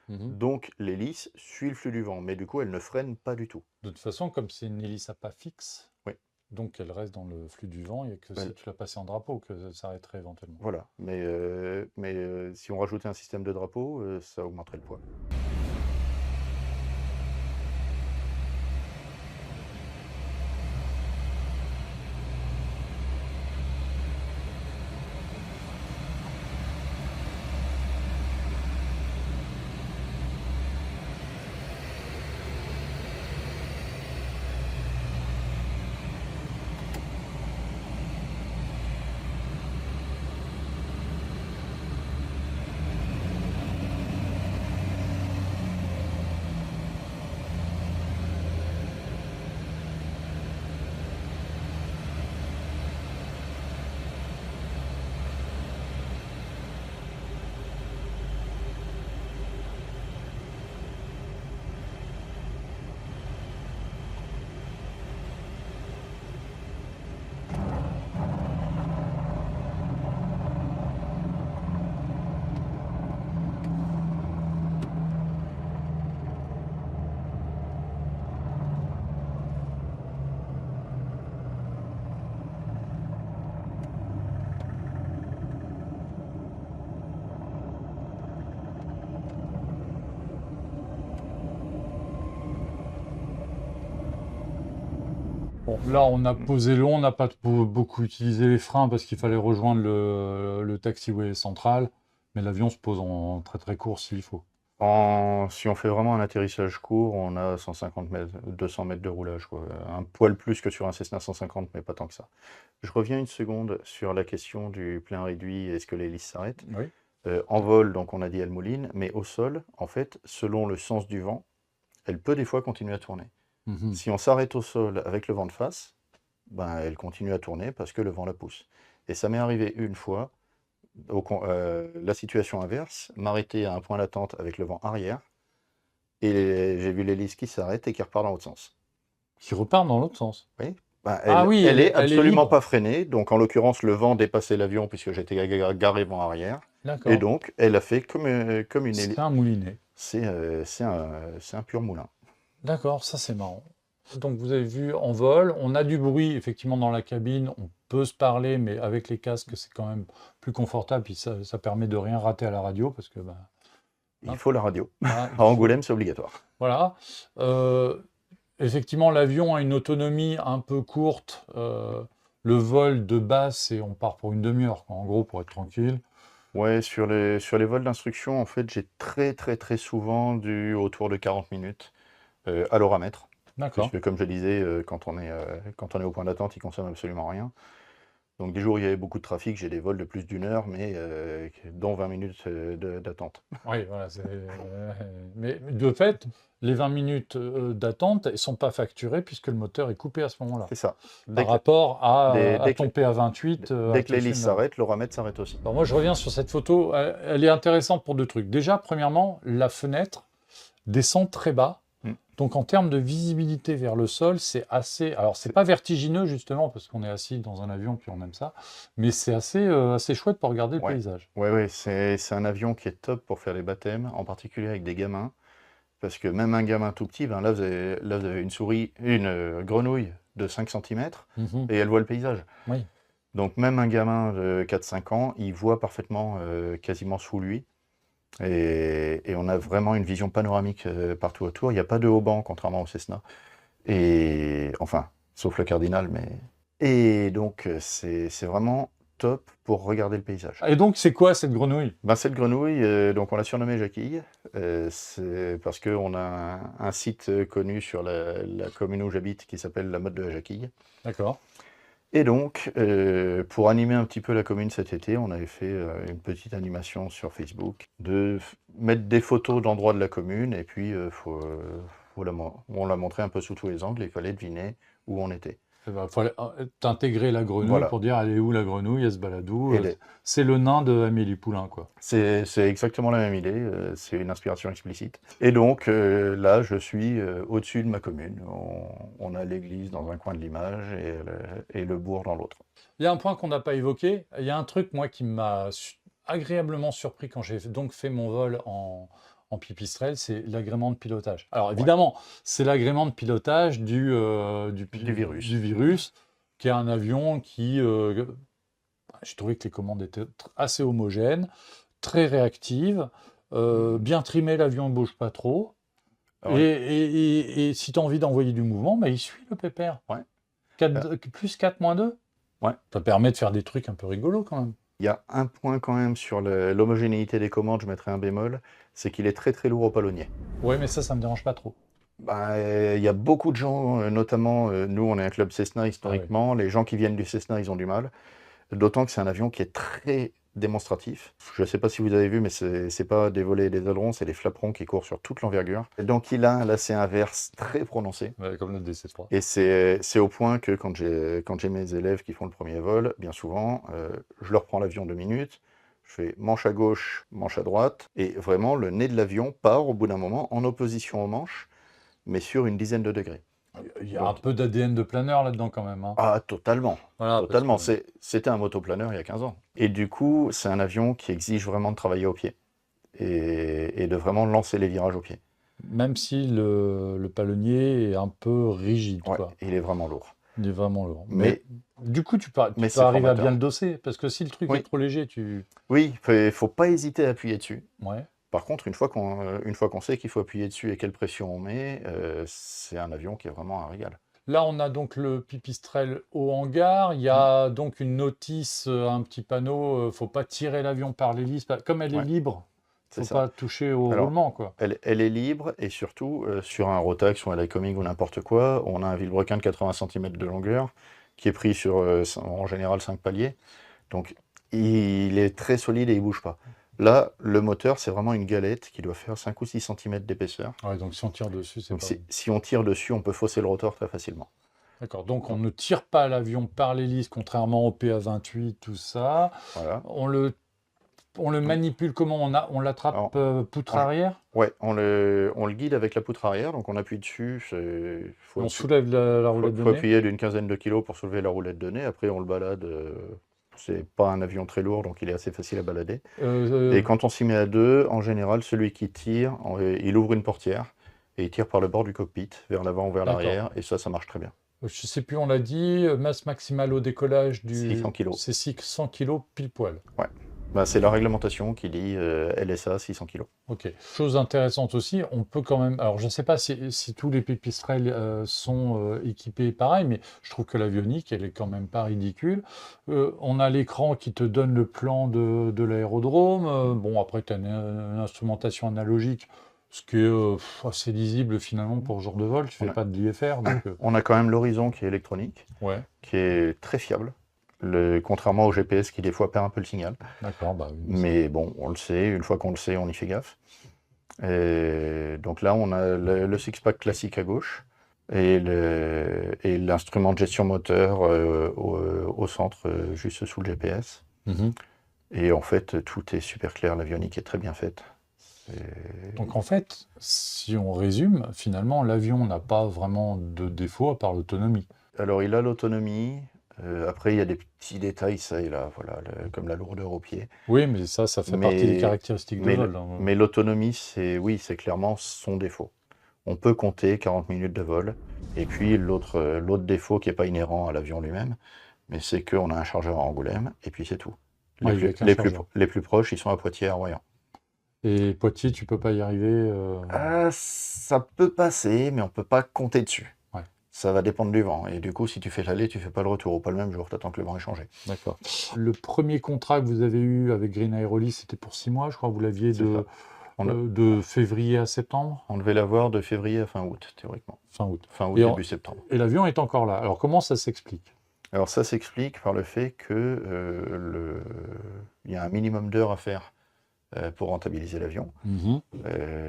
Donc l'hélice suit le flux du vent, mais du coup elle ne freine pas du tout. De toute façon, comme c'est une hélice à pas fixe, Oui. donc elle reste dans le flux du vent, et que si tu l'as passé en drapeau, que ça s'arrêterait éventuellement. Voilà, mais si on rajoutait un système de drapeau, ça augmenterait le poids. Bon, là, on a posé long, on n'a pas beaucoup utilisé les freins parce qu'il fallait rejoindre le taxiway central, mais l'avion se pose en très très court s'il faut. Si on fait vraiment un atterrissage court, on a 150 mètres, 200 mètres de roulage, quoi. Un poil plus que sur un Cessna 150, mais pas tant que ça. Je reviens une seconde sur la question du plein réduit, est-ce que l'hélice s'arrête? Oui. En vol, donc on a dit elle mouline, mais au sol, en fait, selon le sens du vent, elle peut des fois continuer à tourner. Mhm. Si on s'arrête au sol avec le vent de face, ben, elle continue à tourner parce que le vent la pousse. Et ça m'est arrivé une fois, la situation inverse, m'arrêter à un point d'attente avec le vent arrière, et j'ai vu l'hélice qui s'arrête et qui repart dans l'autre sens. Qui repart dans l'autre sens. Oui. Ben, Ah oui, elle est elle est absolument libre. pas freinée, donc en l'occurrence le vent dépassait l'avion puisque j'étais garé vent arrière, D'accord. et donc elle a fait comme une hélice. C'est un moulinet. C'est un pur moulin. D'accord, ça c'est marrant. Donc vous avez vu en vol, on a du bruit effectivement dans la cabine, on peut se parler, mais avec les casques c'est quand même plus confortable, puis ça permet de rien rater à la radio parce que Il faut la radio. voilà, À Angoulême, c'est obligatoire. voilà. Effectivement, l'avion a une autonomie un peu courte. Le vol de base, c'est on part pour une demi-heure, quoi, en gros, pour être tranquille. Ouais, sur les vols d'instruction, en fait, j'ai très souvent autour de 40 minutes à l'oramètre. D'accord. Puisque, comme je disais, quand on est au point d'attente, il ne consomme absolument rien. Donc, des jours où il y avait beaucoup de trafic, j'ai des vols de plus d'une heure, mais dont 20 minutes d'attente. Oui, voilà. Mais de fait, les 20 minutes d'attente ne sont pas facturées puisque le moteur est coupé à ce moment-là. C'est ça. Par rapport à dès que ton PA28. Dès que l'hélice s'arrête, l'oramètre s'arrête aussi. Alors moi, je reviens sur cette photo. Elle est intéressante pour deux trucs. Déjà, premièrement, la fenêtre descend très bas. Donc, en termes de visibilité vers le sol, c'est assez... Alors, c'est pas vertigineux, justement, parce qu'on est assis dans un avion, puis on aime ça. Mais c'est assez chouette pour regarder le paysage. Ouais, c'est un avion qui est top pour faire les baptêmes, en particulier avec des gamins. Parce que même un gamin tout petit, ben là, vous avez une grenouille de 5 cm, et elle voit le paysage. Oui. Donc, même un gamin de 4-5 ans, il voit parfaitement, quasiment sous lui. Et on a vraiment une vision panoramique partout autour. Il n'y a pas de haut-banc, contrairement au Cessna. Et enfin, sauf le Cardinal, mais... Et donc, c'est vraiment top pour regarder le paysage. Et donc, c'est quoi cette grenouille? Ben, cette grenouille, donc on l'a surnommée Jacquille. C'est parce qu'on a un site connu sur la commune où j'habite qui s'appelle la Motte de la Jacquille. D'accord. Et donc, pour animer un petit peu la commune cet été, on avait fait une petite animation sur Facebook de mettre des photos d'endroits de la commune, et puis on l'a montré un peu sous tous les angles, et il fallait deviner où on était. Il fallait t'intégrer la grenouille Voilà. pour dire elle est où la grenouille, elle se balade où. Et C'est le nain de Amélie Poulain, quoi. C'est exactement la même idée, c'est une inspiration explicite. Et donc là, je suis au-dessus de ma commune. On a l'église dans un coin de l'image et le bourg dans l'autre. Il y a un point qu'on n'a pas évoqué. Il y a un truc, moi, qui m'a agréablement surpris quand j'ai donc fait mon vol en pipistrelle, c'est l'agrément de pilotage. Alors évidemment, c'est l'agrément de pilotage du virus, qui est un avion qui... j'ai trouvé que les commandes étaient assez homogènes, très réactives, bien trimé, l'avion ne bouge pas trop. Ah ouais. Et si tu as envie d'envoyer du mouvement, bah, il suit le pépère. Ouais. Plus 4, moins 2. Ouais. Ça permet de faire des trucs un peu rigolos quand même. Il y a un point quand même sur l'homogénéité des commandes, je mettrai un bémol, c'est qu'il est très lourd au palonnier. Oui, mais ça me dérange pas trop. Bah, il y a beaucoup de gens, notamment nous, on est un club Cessna historiquement, les gens qui viennent du Cessna, ils ont du mal. D'autant que c'est un avion qui est très démonstratif. Je ne sais pas si vous avez vu, mais c'est pas des volets et des ailerons, c'est des flaperons qui courent sur toute l'envergure. Donc il a un lacet inverse très prononcé. Ouais, comme le DC3. Et c'est au point que quand j'ai mes élèves qui font le premier vol, bien souvent, je leur prends l'avion 2 minutes, je fais manche à gauche, manche à droite, et vraiment le nez de l'avion part au bout d'un moment en opposition aux manches, mais sur une dizaine de degrés. Il y a un peu d'ADN de planeur là-dedans quand même. Hein. Ah, totalement. Voilà, Totalement. que... C'était un motoplaneur il y a 15 ans. Et du coup, c'est un avion qui exige vraiment de travailler au pied et de vraiment lancer les virages au pied. Même si le palonnier est un peu rigide. Ouais, quoi. il est vraiment lourd. Il est vraiment lourd. Mais du coup, tu peux arriver formateur. à bien le dosser. Parce que si le truc est trop léger, tu... Oui, il faut pas hésiter à appuyer dessus. Ouais. Par contre, une fois qu'on sait qu'il faut appuyer dessus et quelle pression on met, c'est un avion qui est vraiment un régal. Là, on a donc le pipistrelle au hangar. Il y a donc une notice, un petit panneau, faut pas tirer l'avion par l'hélice. Comme elle est Ouais, libre, c'est faut ça. pas toucher au Alors, roulement, quoi. elle est libre et surtout, sur un Rotax ou un Lycoming ou n'importe quoi, on a un vilebrequin de 80 cm de longueur qui est pris sur, en général, 5 paliers. Donc, il est très solide et il bouge pas. Là, le moteur, c'est vraiment une galette qui doit faire 5 ou 6 cm d'épaisseur. Ouais, donc si on tire dessus, c'est Donc, pas... si on tire dessus, on peut fausser le rotor très facilement. D'accord, donc on ne tire pas l'avion par l'hélice, contrairement au PA-28, tout ça. Voilà. On le manipule comment? On l'attrape Alors, poutre en- arrière? Ouais, on le guide avec la poutre arrière, donc on appuie dessus. On soulève la roulette de faut nez? appuyer d'une quinzaine de kilos pour soulever la roulette de nez. Après, on le balade. C'est pas un avion très lourd, donc il est assez facile à balader. Et quand on s'y met à deux, en général, celui qui tire, il ouvre une portière et il tire par le bord du cockpit, vers l'avant ou vers D'accord. l'arrière, et ça marche très bien. Je sais plus, on l'a dit, masse maximale au décollage du... 600 kg. C'est 600 kg pile poil. Ouais. Bah, c'est la réglementation qui dit LSA 600 kg. Ok. Chose intéressante aussi, on peut quand même... Alors, je ne sais pas si tous les pipistrelles sont équipés pareil, mais je trouve que l'avionique, elle est quand même pas ridicule. On a l'écran qui te donne le plan de l'aérodrome. Bon, après, tu as une instrumentation analogique, ce qui est assez lisible finalement pour ce genre de vol. Tu fais pas de l'IFR, donc... On a quand même l'horizon qui est électronique, Ouais, qui est très fiable. Contrairement au GPS qui des fois perd un peu le signal. d'accord. Bah, oui, Mais bon, on le sait, une fois qu'on le sait, on y fait gaffe. Et donc là, on a le six-pack classique à gauche et l'instrument de gestion moteur au centre, juste sous le GPS. Mhm. Et en fait, tout est super clair, l'avionique est très bien faite. Donc en fait, si on résume, finalement, l'avion n'a pas vraiment de défaut à part l'autonomie. Alors, il a l'autonomie. Après, il y a des petits détails, ça et là, voilà, comme la lourdeur au pied. Oui, mais ça fait partie des caractéristiques de vol. Mais l'autonomie, c'est clairement son défaut. On peut compter 40 minutes de vol. Et puis, l'autre défaut qui n'est pas inhérent à l'avion lui-même, mais c'est qu'on a un chargeur à Angoulême, et puis c'est tout. Ouais, il y a qu'un chargeur. Les plus proches, ils sont à Poitiers, à Royan. Et Poitiers, tu peux pas y arriver. Ça peut passer, mais on ne peut pas compter dessus. Ouais. Ça va dépendre du vent. Et du coup, si tu fais l'aller, tu fais pas le retour. Ou pas le même jour, tu attends que le vent ait changé. D'accord. Le premier contrat que vous avez eu avec Green Aerolis, c'était pour 6 mois, je crois. Vous l'aviez de février à septembre? On devait l'avoir de février à fin août, théoriquement. Fin août. Fin août, Et début septembre. Et l'avion est encore là. Alors comment ça s'explique? Alors ça s'explique par le fait que il y a un minimum d'heures à faire pour rentabiliser l'avion. Mhm.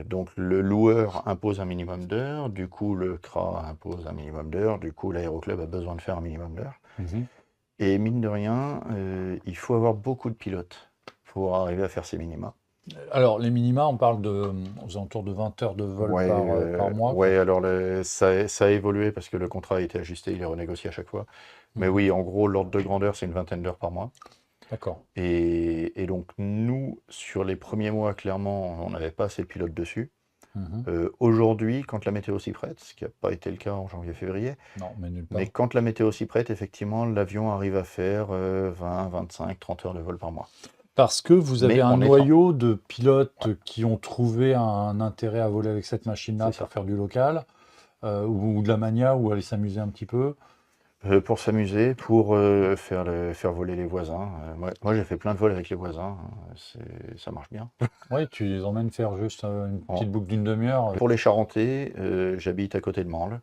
Donc le loueur impose un minimum d'heures, du coup le CRA impose un minimum d'heures, du coup l'aéroclub a besoin de faire un minimum d'heures. Mhm. Et mine de rien, il faut avoir beaucoup de pilotes pour arriver à faire ces minima. Alors les minima, on parle aux alentours de 20 heures de vol par mois. Ouais, alors ça a évolué parce que le contrat a été ajusté, il est renégocié à chaque fois. Mais oui, en gros, l'ordre de grandeur, c'est une vingtaine d'heures par mois. D'accord. Et donc, nous, sur les premiers mois, clairement, on n'avait pas assez de pilotes dessus. Mhm. Aujourd'hui, quand la météo s'y prête, ce qui n'a pas été le cas en janvier-février, Non, mais nulle part. mais quand la météo s'y prête, effectivement, l'avion arrive à faire 20, 25, 30 heures de vol par mois. Parce que vous avez Mais un on est noyau de pilotes qui ont trouvé un intérêt à voler avec cette machine-là C'est ça. pour faire du local, ou de la mania, ou aller s'amuser un petit peu. Pour s'amuser, pour faire voler les voisins. Moi, j'ai fait plein de vols avec les voisins. Ça marche bien. Oui, tu les emmènes faire juste une Oh. petite boucle d'une demi-heure. Pour les Charentais, j'habite à côté de Mansle.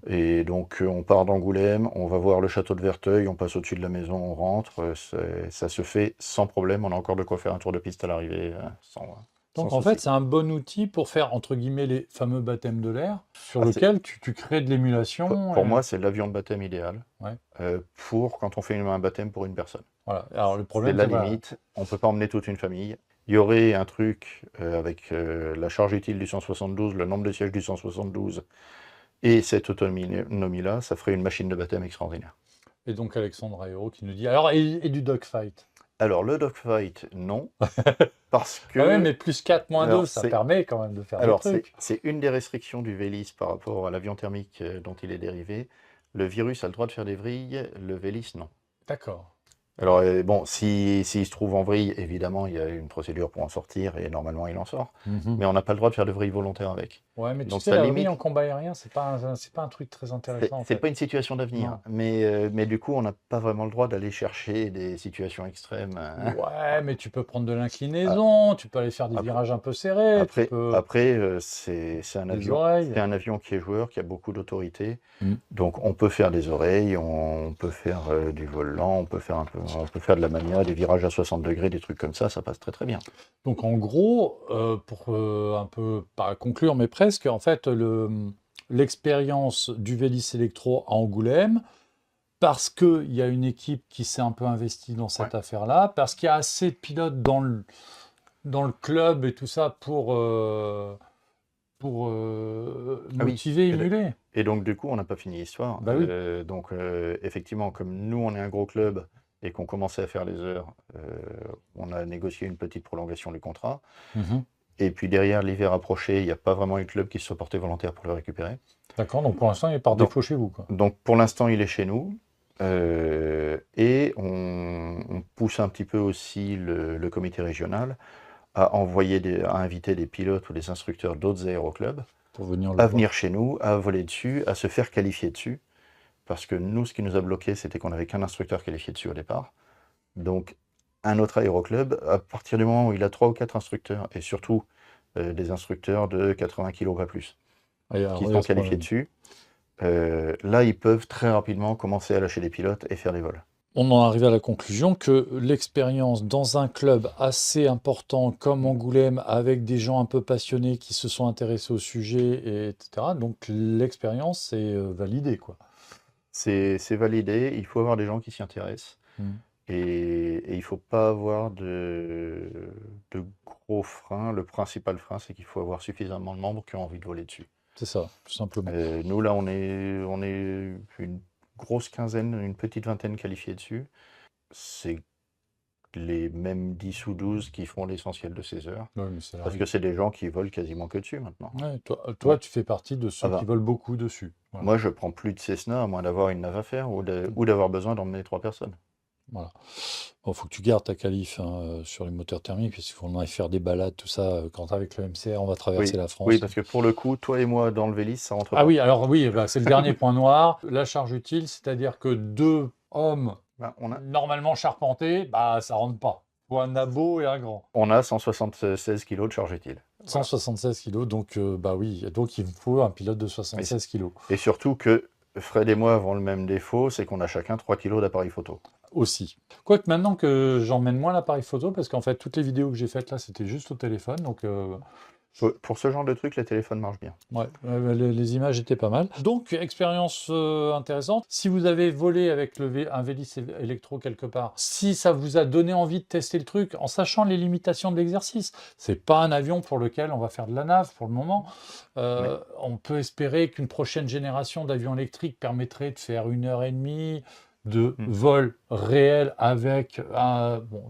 Et Et donc, on part d'Angoulême, on va voir le château de Verteuil, on passe au-dessus de la maison, on rentre. Ça se fait sans problème. On a encore de quoi faire un tour de piste à l'arrivée. donc sans en fait, souci. c'est un bon outil pour faire, entre guillemets, les fameux baptêmes de l'air, sur Ah, lequel tu crées de l'émulation. Pour moi, c'est l'avion de baptême idéal Ouais. pour quand on fait un baptême pour une personne. Voilà. Alors le C'est problème, la voilà. limite. On ne peut pas emmener toute une famille. Il y aurait un truc avec la charge utile du 172, le nombre de sièges du 172 et cette autonomie-là, ça ferait une machine de baptême extraordinaire. Et donc Alexandre Aéro qui nous dit, alors, et du dogfight? Alors, le dogfight, non. Parce que. Ah ouais, mais plus 4, moins 2, Alors, ça c'est- permet quand même de faire Alors, des trucs. c'est une des restrictions du Vélis par rapport à l'avion thermique dont il est dérivé. Le virus a le droit de faire des vrilles, le Vélis, non. D'accord. Alors, bon, s'il se trouve en vrille, évidemment, il y a une procédure pour en sortir et normalement, il en sort. Mhm. Mais on n'a pas le droit de faire de vrille volontaire avec. Ouais, mais tu Donc, sais, ça la limite. vrille en combat aérien, c'est pas un truc très intéressant, en C'est fait. pas une situation d'avenir. Non. Mais du coup, on n'a pas vraiment le droit d'aller chercher des situations extrêmes. Ouais, mais tu peux prendre de l'inclinaison, tu peux aller faire des Après- virages un peu serrés, tu peux... Après, c'est un Les avion. oreilles. C'est un avion qui est joueur, qui a beaucoup d'autorité. Mm. Donc, on peut faire des oreilles, on peut faire du vol lent, on peut faire de la mania, des virages à 60 degrés, des trucs comme ça passe très très bien. Donc en gros, pour un peu, pas conclure, mais presque, en fait, l'expérience du Vélis Electro à Angoulême, parce qu'il y a une équipe qui s'est un peu investie dans cette affaire-là, parce qu'il y a assez de pilotes dans le club et tout ça pour motiver, émuler. Et donc, du coup, on n'a pas fini l'histoire. Bah oui. Donc, effectivement, comme nous, on est un gros club et qu'on commençait à faire les heures, on a négocié une petite prolongation du contrat. Mhm. Et puis derrière, l'hiver approchait, il n'y a pas vraiment eu de club qui se soit porté volontaire pour le récupérer. D'accord, donc pour l'instant, il est par Donc- défaut chez vous, quoi. Donc, pour l'instant, il est chez nous. Et on pousse un petit peu aussi le comité régional à inviter des pilotes ou des instructeurs d'autres aéroclubs Pour venir le à voir. venir chez nous, à voler dessus, à se faire qualifier dessus. Parce que nous, ce qui nous a bloqué, c'était qu'on n'avait qu'un instructeur qualifié dessus au départ. Donc, un autre aéroclub, à partir du moment où il a 3 ou 4 instructeurs, et surtout des instructeurs de 80 kg pas plus, Et alors, qui il y sont a ce qualifiés problème. dessus, là, ils peuvent très rapidement commencer à lâcher des pilotes et faire des vols. On en arrive à la conclusion que l'expérience dans un club assez important comme Angoulême, avec des gens un peu passionnés qui se sont intéressés au sujet, etc., donc l'expérience est validée, quoi. C'est validé, il faut avoir des gens qui s'y intéressent. Mm. Et il ne faut pas avoir de gros freins. Le principal frein, c'est qu'il faut avoir suffisamment de membres qui ont envie de voler dessus. C'est ça, tout simplement. Nous, là, on est une grosse quinzaine, une petite vingtaine qualifiés dessus. C'est les mêmes 10 ou 12 qui font l'essentiel de ces heures. Ouais, mais c'est la Parce règle. que c'est des gens qui volent quasiment que dessus maintenant. Ouais, toi, tu fais partie de ceux Ah bah. qui volent beaucoup dessus. Voilà. Moi, je prends plus de Cessna à moins d'avoir une nave à faire ou d'avoir besoin d'emmener 3 personnes. Voilà. Bon, faut que tu gardes ta qualif sur les moteurs thermiques, parce qu'il faut qu'on aille faire des balades, tout ça. Quand avec le MCR, on va traverser la France. Oui, parce que pour le coup, toi et moi, dans le Vélis, ça rentre pas. Ah oui, alors oui, bah, c'est le dernier point noir. La charge utile, c'est-à-dire que 2 hommes Bah, normalement charpentés, bah ça rentre pas. Faut un abo et un grand. on a 176 kg de charge utile. 176 kg, donc bah oui, donc il me faut un pilote de 76 kg. Et surtout que Fred et moi avons le même défaut, c'est qu'on a chacun 3 kg d'appareil photo. Aussi. Quoique maintenant que j'emmène moins l'appareil photo, parce qu'en fait toutes les vidéos que j'ai faites là, c'était juste au téléphone, donc Pour ce genre de truc, les téléphones marchent bien. ouais, les images étaient pas mal. Donc, expérience intéressante. Si vous avez volé avec un Vélis électro quelque part, si ça vous a donné envie de tester le truc, en sachant les limitations de l'exercice, c'est pas un avion pour lequel on va faire de la nav pour le moment. On peut espérer qu'une prochaine génération d'avions électriques permettrait de faire 1h30 de vol réel avec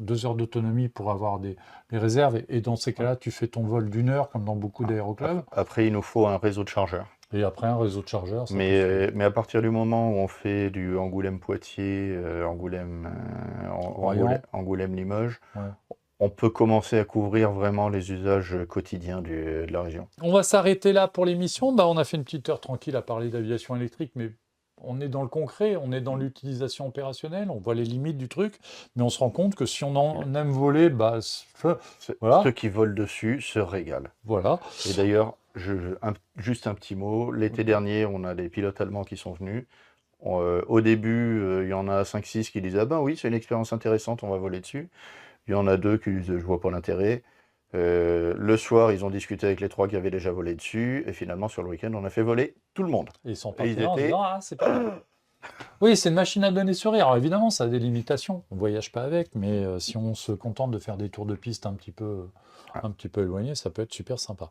2 heures d'autonomie pour avoir des réserves. Et dans ces cas-là, tu fais ton vol d'1 heure, comme dans beaucoup d'aéroclubs. Après, il nous faut un réseau de chargeurs. Et après, un réseau de chargeurs. Mais à partir du moment où on fait du Angoulême-Poitiers, Angoulême-Limoges, Ouais. on peut commencer à couvrir vraiment les usages quotidiens de la région. On va s'arrêter là pour l'émission. On a fait une petite heure tranquille à parler d'aviation électrique, mais on est dans le concret, on est dans l'utilisation opérationnelle, on voit les limites du truc, mais on se rend compte que si on en aime voler, voilà. Ceux qui volent dessus se régalent. Voilà. Et d'ailleurs, juste un petit mot, l'été dernier, on a des pilotes allemands qui sont venus. Au début, il y en a 5-6 qui disent « Ah ben oui, c'est une expérience intéressante, on va voler dessus ». Il y en a 2 qui disent « Je vois pas l'intérêt ». Le soir, ils ont discuté avec les 3 qui avaient déjà volé dessus, et finalement, sur le week-end, on a fait voler tout le monde. Et ils sont Et ils partis en étaient- disant, ah, c'est pas mal. Oui, c'est une machine à donner sourire. Alors évidemment, ça a des limitations. On ne voyage pas avec, mais si on se contente de faire des tours de piste un petit peu éloignés, ça peut être super sympa.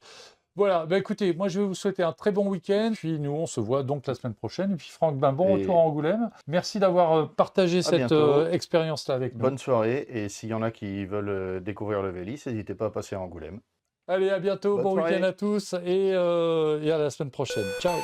Voilà, écoutez, moi je vais vous souhaiter un très bon week-end. Puis nous, on se voit donc la semaine prochaine. Et puis Franck, bon retour à Angoulême. Merci d'avoir partagé cette expérience-là avec nous. Bonne soirée, et s'il y en a qui veulent découvrir le Vélis, n'hésitez pas à passer à Angoulême. Allez, à bientôt, Bonne bon soirée. week-end à tous et à la semaine prochaine. Ciao.